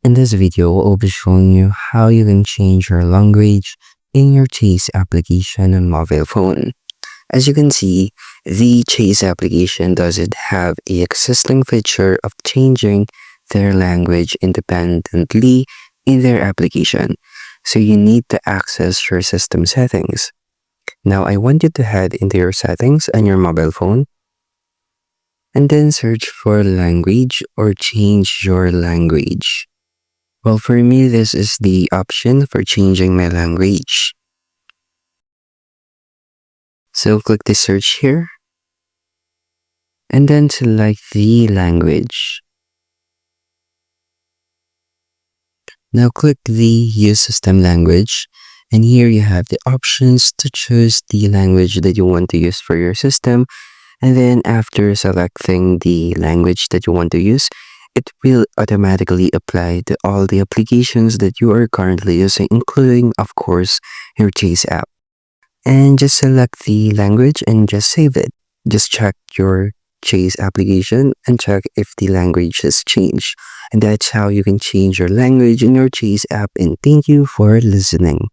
In this video, I'll be showing you how you can change your language in your Chase application on mobile phone. As you can see, the Chase application doesn't have a existing feature of changing their language independently in their application, so you need to access your system settings. Now, I want you to head into your settings on your mobile phone and then search for language or change your language. Well, for me, this is the option for changing my language. So click the search here and then select the language. Now click the use system language, and here you have the options to choose the language that you want to use for your system. And then after selecting the language that you want to use, it will automatically apply to all the applications that you are currently using, including, of course, your Chase app. And just select the language and just save it. Just check your Chase application and check if the language has changed. And that's how you can change your language in your Chase app. And thank you for listening.